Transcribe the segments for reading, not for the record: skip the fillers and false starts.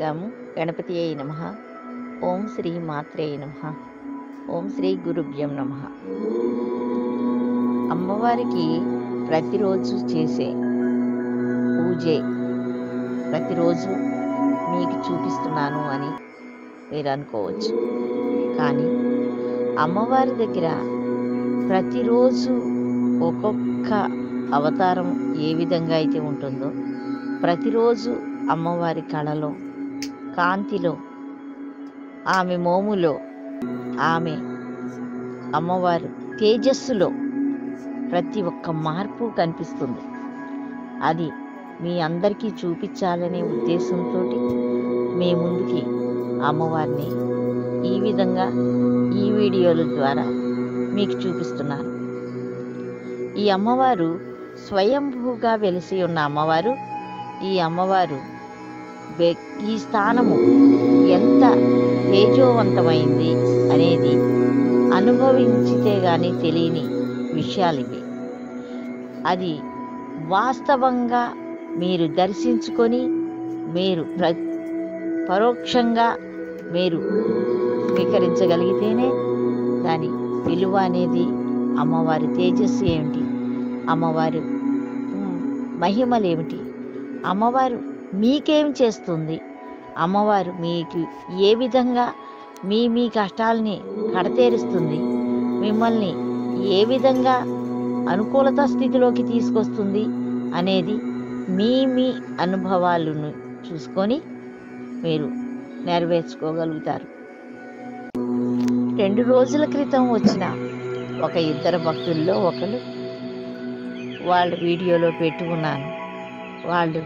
గము గణపతియే నమః. ఓం శ్రీ మాత్రే నమః. ఓం శ్రీ గురుభ్యం నమః. అమ్మవారికి ప్రతిరోజు చేసే పూజే ప్రతిరోజు మీకు చూపిస్తున్నాను అని మీరు అనుకోవచ్చు. కానీ అమ్మవారి దగ్గర ప్రతిరోజు ఒక్కొక్క అవతారం ఏ విధంగా అయితే ఉంటుందో, ప్రతిరోజు అమ్మవారి కళలో, కాంతిలో, ఆమె మోములో, ఆమె అమ్మవారు తేజస్సులో ప్రతి ఒక్క మార్పు కనిపిస్తుంది. అది మీ అందరికీ చూపించాలనే ఉద్దేశంతో మీ ముందుకి అమ్మవారిని ఈ విధంగా ఈ వీడియోల ద్వారా మీకు చూపిస్తున్నాను. ఈ అమ్మవారు స్వయంభూగా వెలిసి ఉన్న అమ్మవారు. ఈ అమ్మవారు ఈ స్థానము ఎంత తేజోవంతమైంది అనేది అనుభవించితే కానీ తెలియని విషయాలు ఇవి. అది వాస్తవంగా మీరు దర్శించుకొని మీరు పరోక్షంగా మీరు స్వీకరించగలిగితేనే దాని విలువ అనేది, అమ్మవారి తేజస్సు ఏమిటి, అమ్మవారు మహిమలేమిటి, అమ్మవారు మీకేం చేస్తుంది, అమ్మవారు మీకు ఏ విధంగా మీ కష్టాలని కడతేరుస్తుంది, మిమ్మల్ని ఏ విధంగా అనుకూలత స్థితిలోకి తీసుకొస్తుంది అనేది మీ అనుభవాలను చూసుకొని మీరు నెరవేర్చుకోగలుగుతారు. 2 రోజుల క్రితం వచ్చిన ఒక ఇద్దరు భక్తుల్లో ఒకరు వాళ్ళు వీడియోలో పెట్టి ఉన్నాను. వాళ్ళు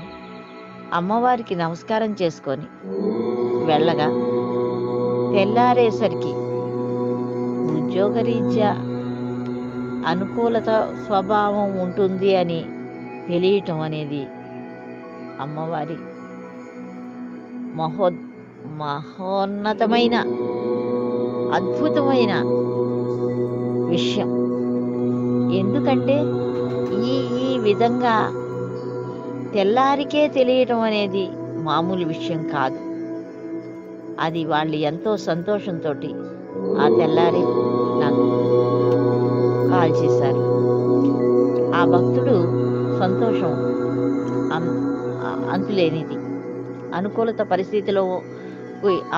అమ్మవారికి నమస్కారం చేసుకొని వెళ్ళగా తెల్లారేసరికి ఉద్యోగరీత్యా అనుకూలత స్వభావం ఉంటుంది అని తెలియటం అనేది అమ్మవారి మహోన్నతమైన అద్భుతమైన విషయం. ఎందుకంటే ఈ విధంగా తెల్లారికే తెలియటం అనేది మామూలు విషయం కాదు. అది వాళ్ళు ఎంతో సంతోషంతో ఆ తెల్లారి నాకు కాల్ చేశారు. ఆ భక్తుడు సంతోషం అంతులేనిది. అనుకూలత పరిస్థితిలో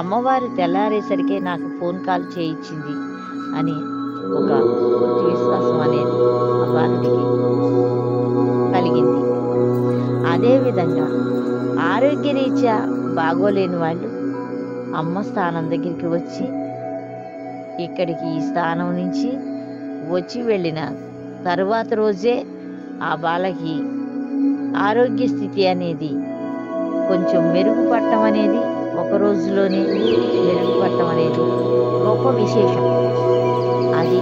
అమ్మవారి తెల్లారేసరికే నాకు ఫోన్ కాల్ చేయించింది అని ఒక విశ్వాసం అనేది ఆ బాలుడికి కలిగింది. అదేవిధంగా ఆరోగ్యరీత్యా బాగోలేని వాళ్ళు అమ్మ స్థానం దగ్గరికి వచ్చి ఇక్కడికి ఈ స్థానం నుంచి వచ్చి వెళ్ళిన తరువాత రోజే ఆ బాలకి ఆరోగ్య స్థితి అనేది కొంచెం మెరుగుపడటం అనేది, ఒక రోజులోనే మెరుగుపడటం అనేది గొప్ప విశేషం. అది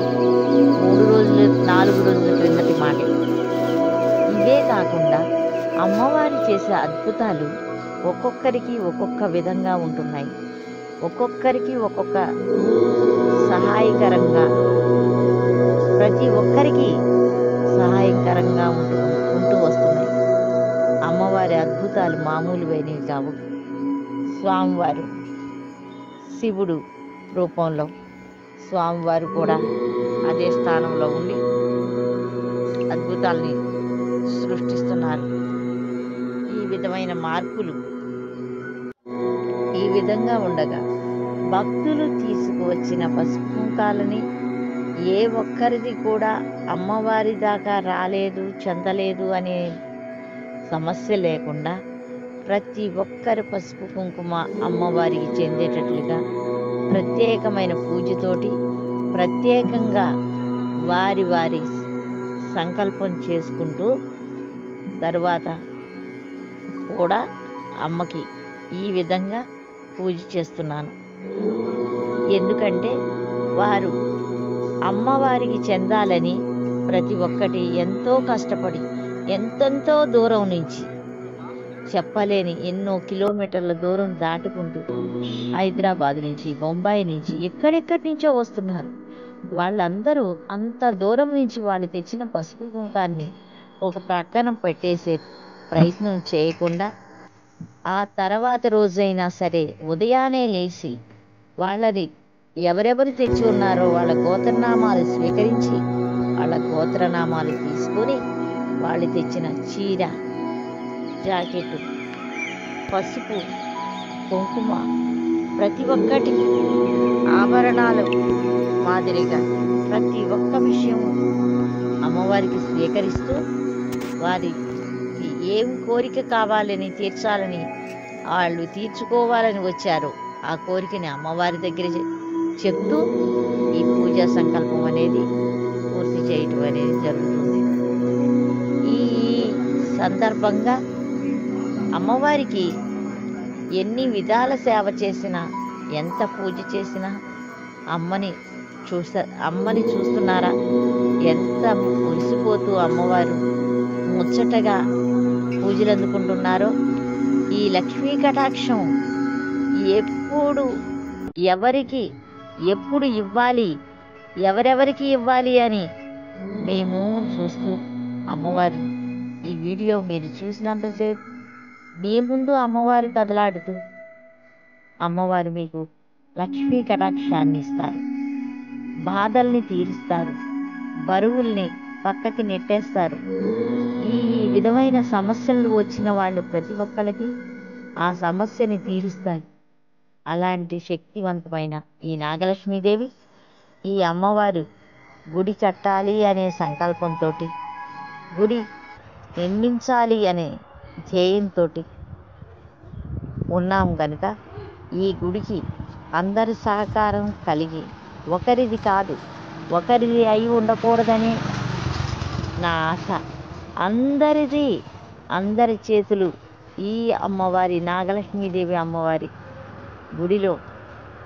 3 రోజులు 4 రోజుల క్రిందటి మాట. ఇదే కాకుండా అమ్మవారు చేసే అద్భుతాలు ఒక్కొక్కరికి ఒక్కొక్క విధంగా ఉంటున్నాయి. ఒక్కొక్కరికి ఒక్కొక్క సహాయకరంగా, ప్రతి ఒక్కరికి సహాయకరంగా ఉంటూ వస్తున్నాయి. అమ్మవారి అద్భుతాలు మామూలువైనవి కావు. స్వామివారు శివుడు రూపంలో స్వామివారు కూడా అదే స్థానంలో ఉండి అద్భుతాల్ని సృష్టిస్తున్నారు. ఈ విధమైన మార్పులు ఈ విధంగా ఉండగా భక్తులు తీసుకువచ్చిన పసుపు కుంకాలని ఏ ఒక్కరిది కూడా అమ్మవారి దాకా రాలేదు, చెందలేదు అనే సమస్య లేకుండా ప్రతి ఒక్కరి పసుపు కుంకుమ అమ్మవారికి చెందేటట్లుగా ప్రత్యేకమైన పూజతోటి ప్రత్యేకంగా వారి సంకల్పం చేసుకుంటూ తర్వాత కూడా అమ్మకి ఈ విధంగా పూజ చేస్తున్నాను. ఎందుకంటే వారు అమ్మవారికి చెందాలని ప్రతి ఒక్కటి ఎంతో కష్టపడి ఎంతెంతో దూరం నుంచి, చెప్పలేని ఎన్నో కిలోమీటర్ల దూరం దాటుకుంటూ హైదరాబాద్ నుంచి, బొంబాయి నుంచి, ఎక్కడెక్కడి నుంచో వస్తున్నారు. వాళ్ళందరూ అంత దూరం నుంచి వాళ్ళు తెచ్చిన పసుపు కుంకాన్ని ఒక ప్రక్కన పెట్టేసే ప్రయత్నం చేయకుండా ఆ తర్వాత రోజైనా సరే ఉదయాన్నే లేచి వాళ్ళని ఎవరెవరు తెచ్చి ఉన్నారో వాళ్ళ గోత్రనామాలు స్వీకరించి వాళ్ళ గోత్రనామాలు తీసుకొని వాళ్ళు తెచ్చిన చీర, జాకెట్టు, పసుపు, కుంకుమ, ప్రతి ఒక్కటి ఆభరణాలు మాదిరిగా ప్రతి ఒక్క విషయము అమ్మవారికి స్వీకరిస్తూ వారికి ఏం కోరిక కావాలని తీర్చాలని వాళ్ళు తీర్చుకోవాలని వచ్చారో ఆ కోరికని అమ్మవారి దగ్గర చెప్తూ ఈ పూజా సంకల్పం అనేది పూర్తి చేయటం అనేది జరుగుతుంది. ఈ సందర్భంగా అమ్మవారికి ఎన్ని విధాల సేవ చేసినా, ఎంత పూజ చేసినా అమ్మని చూస్తున్నారా? ఎంత మురిసిపోతూ అమ్మవారు ముచ్చటగా పూజలు అందుకుంటున్నారో. ఈ లక్ష్మీ కటాక్షం ఎప్పుడు ఎవరికి ఎప్పుడు ఇవ్వాలి, ఎవరెవరికి ఇవ్వాలి అని మేము చూస్తూ అమ్మవారు ఈ వీడియో మీరు చూసినంతసేపు మీ ముందు అమ్మవారు కదలాడుతూ అమ్మవారు మీకు లక్ష్మీ కటాక్షాన్ని ఇస్తారు, బాధల్ని తీరుస్తారు, బరువుల్ని పక్కకి నెట్టేస్తారు. ఈ విధమైన సమస్యలు వచ్చిన వాళ్ళు ప్రతి ఒక్కరికి ఆ సమస్యని తీరుస్తారు. అలాంటి శక్తివంతమైన ఈ నాగలక్ష్మీదేవి, ఈ అమ్మవారు గుడి కట్టాలి అనే సంకల్పంతో, గుడి నిర్మించాలి అనే ధ్యేయంతో ఉన్నాం కనుక ఈ గుడికి అందరి సహకారం కలిగి, ఒకరిది కాదు ఒకరిది అయి ఉండకూడదని నా ఆశ. అందరిది, అందరి చేతులు ఈ అమ్మవారి నాగలక్ష్మీదేవి అమ్మవారి గుడిలో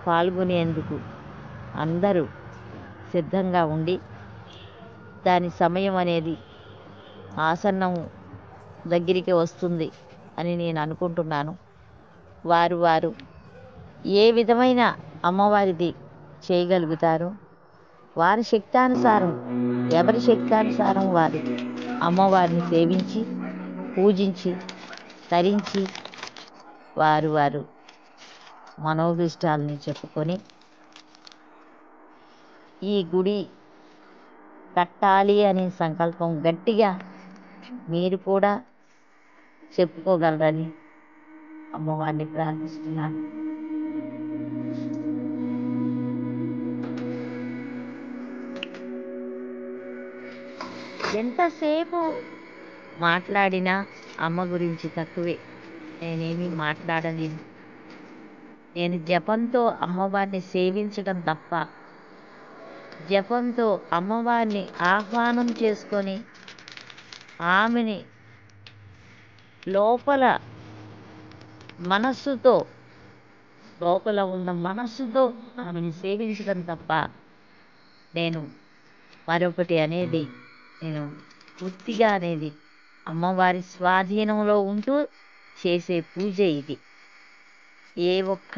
పాల్గొనేందుకు అందరూ సిద్ధంగా ఉండి, దాని సమయం అనేది ఆసన్నం దగ్గరికి వస్తుంది అని నేను అనుకుంటున్నాను. వారు ఏ విధమైన అమ్మవారిది చేయగలుగుతారో వారి శక్తానుసారం, ఎవరి శక్తానుసారం వారు అమ్మవారిని సేవించి పూజించి తరించి వారు మనోభిష్టాలని చెప్పుకొని ఈ గుడి కట్టాలి అనే సంకల్పం గట్టిగా మీరు కూడా చెప్పుకోగలరని అమ్మవారిని ప్రార్థిస్తున్నాను. ఎంతసేపు మాట్లాడినా అమ్మ గురించి తక్కువే. నేనేమీ మాట్లాడలేను. నేను జపంతో అమ్మవారిని సేవించడం తప్ప, జపంతో అమ్మవారిని ఆహ్వానం చేసుకొని ఆమెని లోపల ఉన్న మనస్సుతో ఆమెను సేవించడం తప్ప నేను మరొకటి అనేది నేను పూర్తిగా అనేది అమ్మవారి స్వాధీనంలో ఉంటూ చేసే పూజ ఇది. ఏ ఒక్క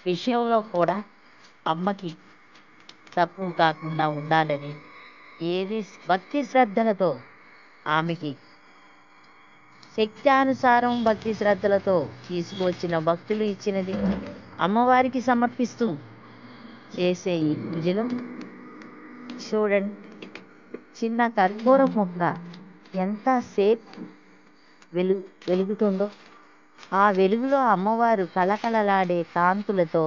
విషయంలో కూడా అమ్మకి తప్పు కాకుండా ఉండాలని, ఏది భక్తి శ్రద్ధలతో ఆమెకి శక్త్యానుసారం భక్తి శ్రద్ధలతో తీసుకువచ్చిన భక్తులు ఇచ్చినది అమ్మవారికి సమర్పిస్తూ చేసే ఈ పూజలు చూడండి. చిన్న కర్పూర మొక్క ఎంతసేపు వెలుగుతుందో, ఆ వెలుగులో అమ్మవారు కళకళలాడే కాంతులతో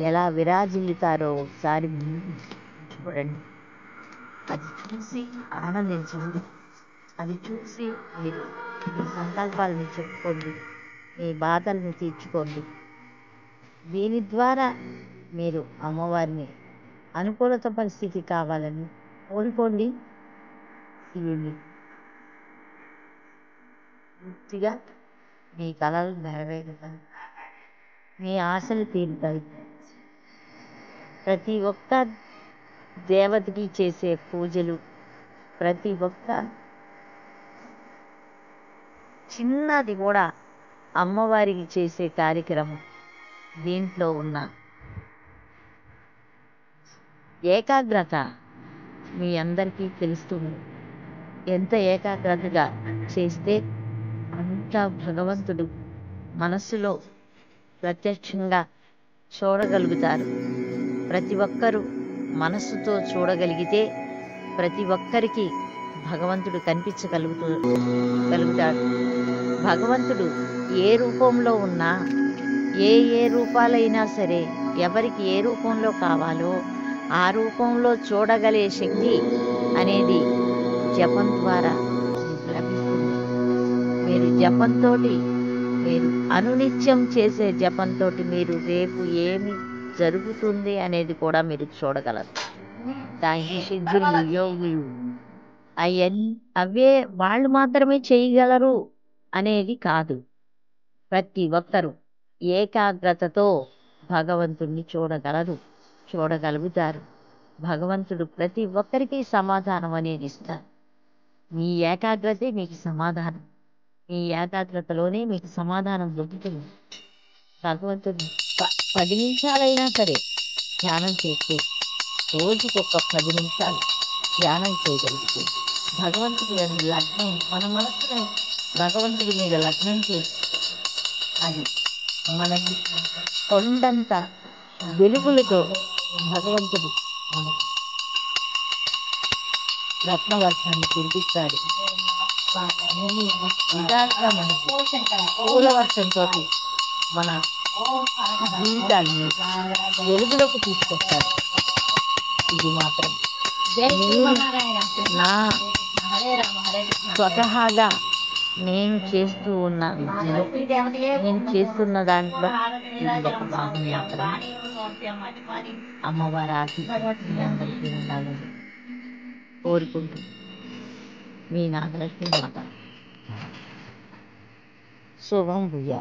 ఎలా విరాజిల్లుతారో ఒకసారి చూడండి. అది చూసి ఆనందించండి. అది చూసి మీరు మీ సంకల్పాలను చెప్పుకోండి, మీ బాధల్ని తీర్చుకోండి. దీని ద్వారా మీరు అమ్మవారిని అనుకూలత పరిస్థితి కావాలని కోరుకోండి. ఇవి పూర్తిగా మీ కళలు నెరవేరుతాయి, మీ ఆశలు తీరుతాయి. ప్రతి ఒక్క దేవతకి చేసే పూజలు, ప్రతి ఒక్క చిన్నది కూడా అమ్మవారికి చేసే కార్యక్రమం, దీంట్లో ఉన్న ఏకాగ్రత మీ అందరికీ తెలుస్తుంది. ఎంత ఏకాగ్రతగా చేస్తే అంతా భగవంతుడు మనస్సులో ప్రత్యక్షంగా చూడగలుగుతారు. ప్రతి ఒక్కరూ మనస్సుతో చూడగలిగితే ప్రతి ఒక్కరికి భగవంతుడు కనిపించగలుగుతాడు. భగవంతుడు ఏ రూపంలో ఉన్నా, ఏ రూపాలైనా సరే, ఎవరికి ఏ రూపంలో కావాలో ఆ రూపంలో చూడగలిగే శక్తి అనేది జపం ద్వారా లభిస్తుంది. మీరు జపంతో, మీరు అనునిత్యం చేసే జపంతో మీరు రేపు ఏమి జరుగుతుంది అనేది కూడా మీరు చూడగలరు. దానికి సిద్ధులు, యోగులు అవే వాళ్ళు మాత్రమే చేయగలరు అనేది కాదు. ప్రతి ఒక్కరూ ఏకాగ్రతతో భగవంతుణ్ణి చూడగలుగుతారు. భగవంతుడు ప్రతి ఒక్కరికి సమాధానం అనేది ఇస్తారు. మీ ఏకాగ్రతే మీకు సమాధానం. మీ ఏకాగ్రతలోనే మీకు సమాధానం దొరుకుతుంది. భగవంతుడు 10 నిమిషాలైనా సరే ధ్యానం చేస్తే, రోజుకొక 10 నిమిషాలు ధ్యానం చేయగలిగితే భగవంతుడి మీద లగ్నం, మన మనసుని భగవంతుడి మీద లగ్నం చేసి అది మనకి కొండంత వెలుగులతో భగవంతుడు మనకు రత్నవర్షాన్ని కురిపిస్తాడు. నిజంగా మనకు పూల వర్షంతో మన జీవితాన్ని వెలుగులోకి తీసుకొస్తాడు. ఇది మాత్రం నా స్వతహాగా నేను చేస్తూ ఉన్నాను. నేను చేస్తున్న దాంట్లో ఇది ఒక భాగం మాత్రమే. అమ్మవారి ఆశీస్సులు మీ అందరికీ ఉండాలని కోరుకుంటూ మీ నాగలక్ష్మి మాత. శుభం భూయా.